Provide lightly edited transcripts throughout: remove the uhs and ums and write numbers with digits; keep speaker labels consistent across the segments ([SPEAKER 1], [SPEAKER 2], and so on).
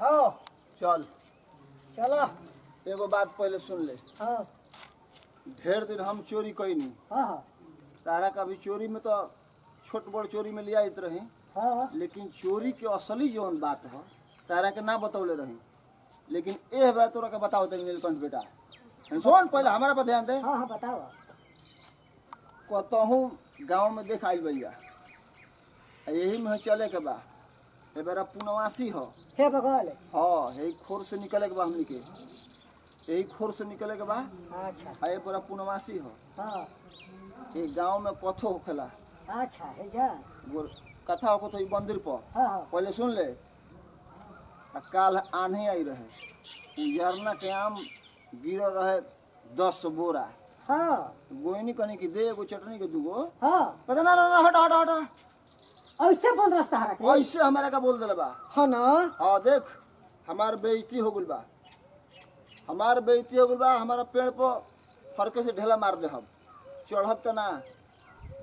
[SPEAKER 1] हाँ
[SPEAKER 2] चल
[SPEAKER 1] चलो।
[SPEAKER 2] एगो बात पहले सुन ले।
[SPEAKER 1] हाँ
[SPEAKER 2] ढेर दिन हम चोरी कैनी।
[SPEAKER 1] हाँ हाँ
[SPEAKER 2] तारा का भी चोरी में तो छोट बड़ चोरी में लिया रही,
[SPEAKER 1] हाँ
[SPEAKER 2] लेकिन चोरी के असली जौन बात है तारा के ना बतौले रही, लेकिन ए बार तोरा के बताओ तनी नीलकंठ बेटा। सुन पहले हमारा पर ध्यान दे।
[SPEAKER 1] हाँ हाँ बताओ।
[SPEAKER 2] कतहूँ गाँव में देख आइल भैया, यही में चले के बा। ए बेरा पूर्णवासी हो।
[SPEAKER 1] हे बगल।
[SPEAKER 2] हाँ यही खोर से निकले के बा, हमनी के यही खोर से निकले के बा।
[SPEAKER 1] अच्छा
[SPEAKER 2] ये पूरा पूर्णवासी हो।
[SPEAKER 1] हाँ
[SPEAKER 2] ये गाँव में कथो होखेला।
[SPEAKER 1] अच्छा है जा।
[SPEAKER 2] कथा हो तो मंदिर पर
[SPEAKER 1] हाँ हाँ
[SPEAKER 2] पहले सुन ले। काल आंधी आई रहे, उजरना के आम गिर रहे 10 बोरा।
[SPEAKER 1] हाँ
[SPEAKER 2] गोइनी कनी की दे एगो चटनी के दूगो।
[SPEAKER 1] हाँ
[SPEAKER 2] पता ना ना हट हट हट
[SPEAKER 1] ऐसे बोल रास्ता हरा के।
[SPEAKER 2] ऐसे हमारा का बोल दिले बा।
[SPEAKER 1] हाँ ना।
[SPEAKER 2] हाँ देख हमार बेइज्जती हो गइल बा, हमार बेइज्जती हो गइल बा। हमारा पेड़ पर फरके से ढेला मार दे। हम चढ़ब तो ना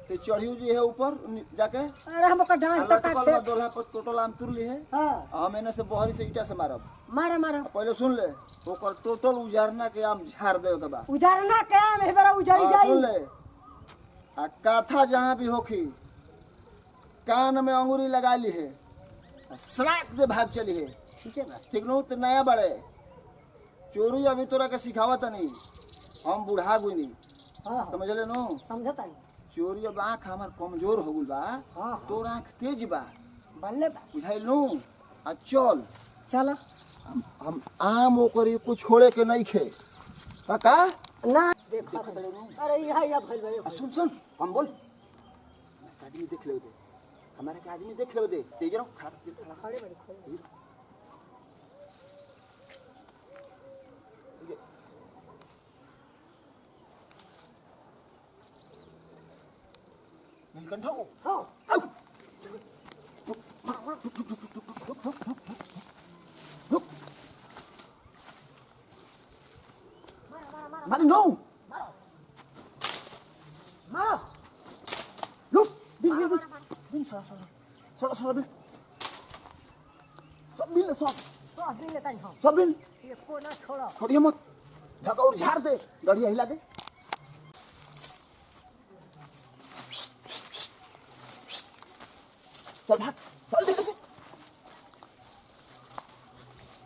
[SPEAKER 2] ते चढ़ियो जी है ऊपर जाके।
[SPEAKER 1] अरे हम ओकर डांट तो काट दे।
[SPEAKER 2] दोल्हा पर टोटल आम तुरली है।
[SPEAKER 1] हाँ
[SPEAKER 2] हम एने से बहरी से ईटा से मारब।
[SPEAKER 1] मारा मारा
[SPEAKER 2] पहले सुन ले, ओकर टोटल उजारना के आम झाड़ देवे के बा।
[SPEAKER 1] उजारना के आम है बड़ा उजारी
[SPEAKER 2] हाँ,
[SPEAKER 1] जाई।
[SPEAKER 2] सुन ले। आ काथा जहाँ भी होखी कान में अंगूरी लगा ली है, सड़क से भाग चली है।
[SPEAKER 1] ठीक है ना।
[SPEAKER 2] ठीक नो तो नया बड़े चोरी अभी तोरा के सिखावत नहीं, हम बुढ़ा गुनी।
[SPEAKER 1] हाँ
[SPEAKER 2] समझ ले नो।
[SPEAKER 1] समझता है।
[SPEAKER 2] चोरी अब आँख हमार कमजोर हो गइल बा।
[SPEAKER 1] हाँ
[SPEAKER 2] तोर आँख तेज बा,
[SPEAKER 1] बल्ले बा।
[SPEAKER 2] बुझाइल नो। आ चल
[SPEAKER 1] चलो
[SPEAKER 2] हम आम ओकर एको छोड़े के नहीं खे का।
[SPEAKER 1] ना देखो। अरे यहाँ या भइल भाई।
[SPEAKER 2] सुन सुन हम बोल। आदमी देख ले दे, हमारे के आदमी देख ले दे। तेज रहो खड़ा
[SPEAKER 1] खड़े बड़े खड़े।
[SPEAKER 2] नीलकंठ
[SPEAKER 1] हाँ
[SPEAKER 2] आओ। मारी नो
[SPEAKER 1] मारो।
[SPEAKER 2] लुक बिन सर बिन सब बिन सब
[SPEAKER 1] तो दिन लेता ही हम।
[SPEAKER 2] सब बिन
[SPEAKER 1] ये को ना छोड़ो।
[SPEAKER 2] छोड़िए मत। ढका और झाड़ दे, गढ़िया हिला दे। चल भाग चल चल चल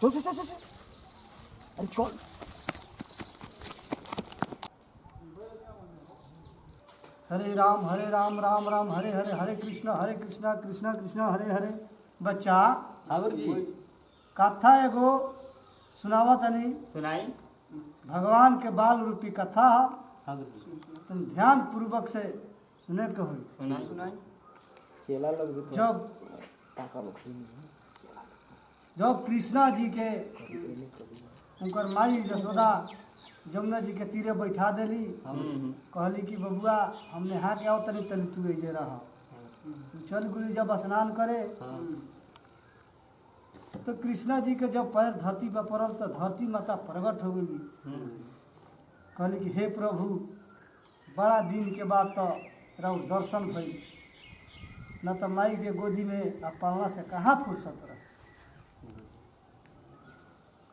[SPEAKER 2] चल चल चल चल अरे चल।
[SPEAKER 3] हरे राम राम राम हरे हरे, हरे कृष्णा कृष्णा कृष्णा हरे हरे। बच्चा
[SPEAKER 4] ठाकुर जी
[SPEAKER 3] कथा एगो सुनावा तनी।
[SPEAKER 4] सुनाई।
[SPEAKER 3] भगवान के बाल रूपी कथा
[SPEAKER 4] ठाकुर जी
[SPEAKER 3] तुम ध्यान पूर्वक से सुने के हुई।
[SPEAKER 4] सुनाई
[SPEAKER 2] सुनाई।
[SPEAKER 4] चेला लोग भी तो
[SPEAKER 3] जब जब कृष्णा जी के उनकर माई जसोदा जमुना जी के तीरे बैठा देली, कहली कि बबुआ हम नहा के आओ तनी तनी तू एजे रह। तू चल गुली जब स्नान करे तो कृष्णा जी के जब पैर धरती पर पड़ल तो धरती माता प्रकट हो गई। कहली कि हे प्रभु बड़ा दिन के बाद तो रह दर्शन भई, न तो माई के गोदी में आप पालना से कहाँ फुर्सत रह।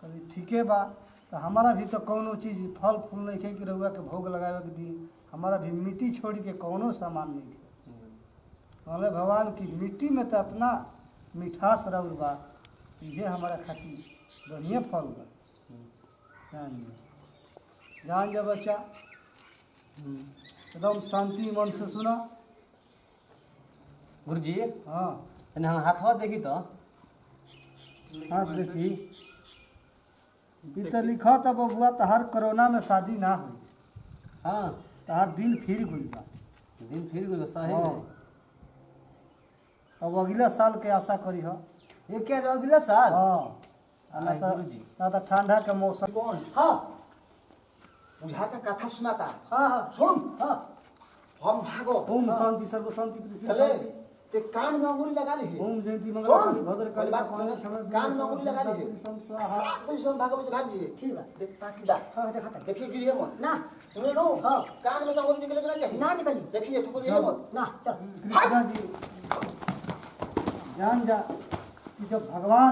[SPEAKER 3] कहली ठीके बा, तो हमारा भी तो कौनो चीज़ फल फूल नहीं खे कि रउआ के भोग लगावे के दी। हमारा भी मिट्टी छोड़ के कौनो सामान नहीं खे। कहले भगवान की मिट्टी में तो इतना मिठास रउर बा, ये हमारा खातिर बढ़िया फल बा। जान जा बच्चा, एकदम शांति मन से सुना।
[SPEAKER 4] गुरु जी
[SPEAKER 3] हाँ
[SPEAKER 4] हम हाथवा देखी तो
[SPEAKER 3] हाँ देखी तो लिखा था बबुआ तहार कोरोना में शादी ना हुई,
[SPEAKER 4] हाँ
[SPEAKER 3] तहार दिन फिर गुल बा।
[SPEAKER 4] दिन फिर गए सही
[SPEAKER 3] हाँ।
[SPEAKER 4] में।
[SPEAKER 3] अब अगला साल के आशा करी हो।
[SPEAKER 4] ये क्या अगला साल?
[SPEAKER 3] हाँ ना
[SPEAKER 4] आई गुरुजी।
[SPEAKER 3] तो ठंडा के मौसम।
[SPEAKER 2] कौन
[SPEAKER 1] हाँ
[SPEAKER 2] बुझाता कथा सुनाता।
[SPEAKER 1] हाँ हाँ
[SPEAKER 2] सुन
[SPEAKER 1] हाँ
[SPEAKER 2] हम भागो।
[SPEAKER 3] ओम शांति सर्व शांति पृथ्वी
[SPEAKER 2] चले
[SPEAKER 3] शांति।
[SPEAKER 2] ते कान में अंगूरी लगा ली है।
[SPEAKER 3] ओम जयंती
[SPEAKER 2] सुन,
[SPEAKER 3] मंगल भद्र
[SPEAKER 2] पहली बात
[SPEAKER 3] काली
[SPEAKER 2] सुन, कान में अंगूरी लगा ली है। तो इस भागो से भाग जी।
[SPEAKER 1] ठीक है।
[SPEAKER 2] देख ताकि दा
[SPEAKER 1] हाँ देखा था।
[SPEAKER 2] देखिए गिरिए मत
[SPEAKER 1] ना
[SPEAKER 2] सुने लो।
[SPEAKER 1] हाँ।
[SPEAKER 2] कान में से अंगूरी निकले ना चाहिए।
[SPEAKER 1] ना निकली।
[SPEAKER 2] देखिए ठुकरिए मत।
[SPEAKER 1] ना चल।
[SPEAKER 3] कृष्णा जी जान जा कि जब भगवान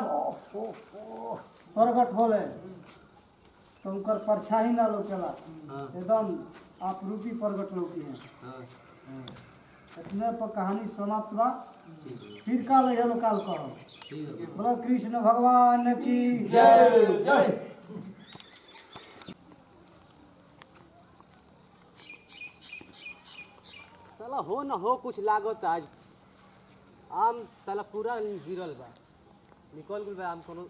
[SPEAKER 3] प्रगट होले तो उनकर परछाई ना लोकेला,
[SPEAKER 4] हाँ।
[SPEAKER 3] एकदम आप रूपी प्रगट लोकी है।
[SPEAKER 4] हाँ,
[SPEAKER 3] इतने पर कहानी समाप्त बा।
[SPEAKER 4] ठीक है,
[SPEAKER 3] फिर काल है लोकाल कहो।
[SPEAKER 4] ठीक है।
[SPEAKER 3] बोलो कृष्ण भगवान की
[SPEAKER 4] जय जय।
[SPEAKER 5] साला हो न हो कुछ लागत आज आम साला पूरा गिरल बा निकल गइल बा आम कोनो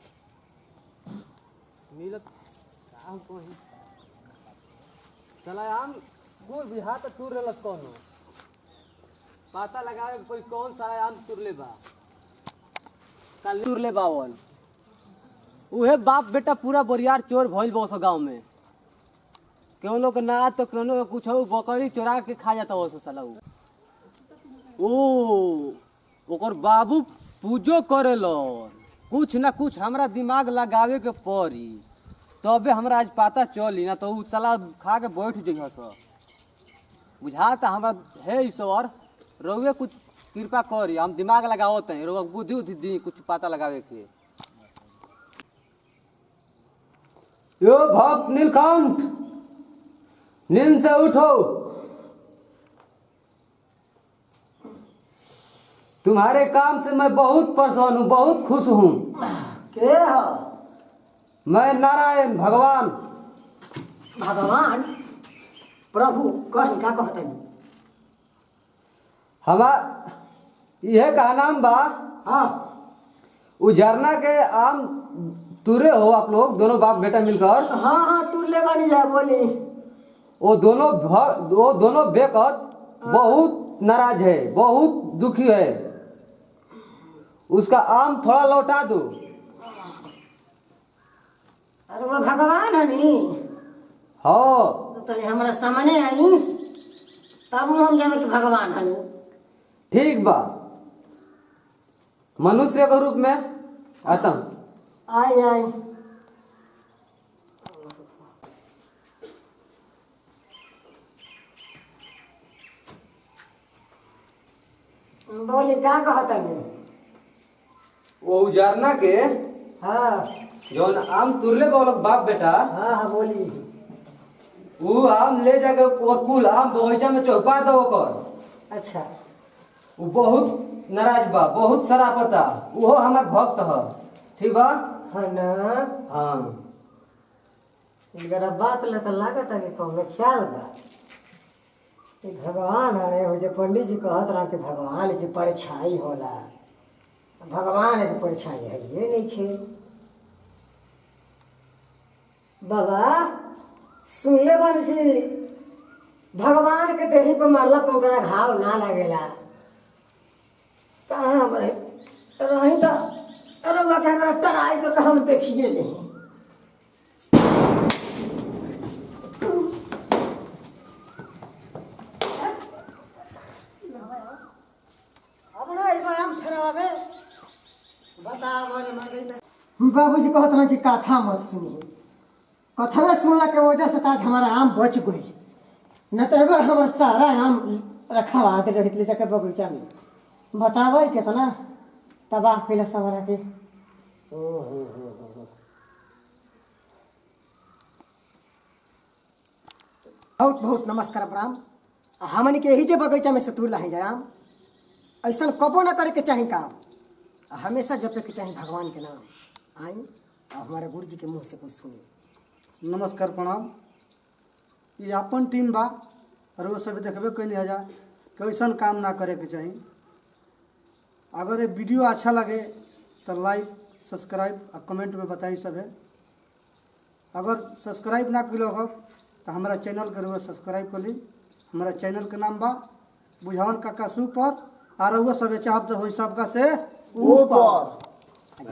[SPEAKER 5] मिलत आम कहीं साला आम कोई भी हाथ तूर रहलस कोनो पता लगावे कोई कौन सारा आम तुरले बा कल तुरले बावन उहे बाप बेटा पूरा बोरियार चोर भइल बस गांव में केहू लोग ना तो केहू कुछ बकरी चोरा के खा जाता हो साला ओ ओकर बाबू पूजो करेलन कुछ ना कुछ हमरा दिमाग लगावे के पड़ी तबे हमरा आज पता चली ना तो उ साला खा के बैठ जइह सब बुझाता हमरा है ईश्वर रउए कुछ कृपा करी हम दिमाग लगावत हैं रउआ बुद्धि उद्धि दी कुछ पता लगावे के यो भक्त नीलकंठ नींद से उठो तुम्हारे काम से मैं बहुत परेशान हूँ बहुत खुश हूँ
[SPEAKER 1] के हो
[SPEAKER 5] मैं नारायण भगवान
[SPEAKER 1] भगवान प्रभु कहीं का कहते
[SPEAKER 5] हमार यह का नाम बा
[SPEAKER 1] हाँ
[SPEAKER 5] उ झरना के आम तुरे हो आप लोग दोनों बाप बेटा मिलकर
[SPEAKER 1] हाँ हाँ तू ले बनी जाए बोली
[SPEAKER 5] वो दोनों बेकत बहुत नाराज है बहुत दुखी है उसका आम थोड़ा लौटा दो
[SPEAKER 1] अरे वो भगवान है नी
[SPEAKER 5] हाँ
[SPEAKER 1] तो तनी हमरा सामने आई तब न हम जाने कि भगवान है नी
[SPEAKER 5] ठीक बा मनुष्य के रूप में आता हूँ
[SPEAKER 1] आई आई बोली का कहता नी
[SPEAKER 5] वो झरना के
[SPEAKER 1] हाँ
[SPEAKER 5] जौन आम तुरले बा लोग बाप बेटा
[SPEAKER 1] हाँ हाँ बोली
[SPEAKER 5] वो आम ले जाके और कुल आम बगीचा में चौपा दो ओकर
[SPEAKER 1] अच्छा
[SPEAKER 5] वो बहुत नाराज बा बहुत शराफता वो हमार भक्त है ठीक बा
[SPEAKER 1] है ना
[SPEAKER 5] हाँ
[SPEAKER 1] इनका बात ले तो लागत है कि कौन ख्याल बा कि भगवान है वो जो पंडित जी कहत रहा कि भगवान की परछाई होला भगवान की परछाई है ये नहीं खे बाबा सुन ले बन कि भगवान के देही पर मारला पर ओकरा घाव ना लगेला कहाँ हमारे रही तो अरे वह क्या टराई तो हम देखिए नहीं बाबूजी कहत रहा कि कथा मत सुनिए कथा सुनला के वजह से आज हमारा आम बच गई न तो एबर हमारा सारा आम रखा हुआ दे रही जाके बगीचा में बतावा कितना तबाह कैला हमारा के बहुत बहुत नमस्कार प्रणाम हमन के यही जे बगीचा में से तुर ला जाए आम ऐसा कबो ना करे के चाही काम हमेशा जपे के चाही भगवान के नाम आई और हमारे गुरु जी के मुंह से कुछ सुनी
[SPEAKER 3] नमस्कार प्रणाम। ये अपन टीम बा और वो सब देखबे कोई नहीं हजा कैसन काम ना करे के चाहिए। अगर ये वीडियो अच्छा लगे तो लाइक सब्सक्राइब और कमेंट में बताई सब है। अगर सब्सक्राइब ना करो हो तो हमारा चैनल के रुआ सब्सक्राइब कर ली। हमारा चैनल के नाम बा बुझावन काका सुपर और वो सब चाहब तो हो सबका से
[SPEAKER 2] ऊपर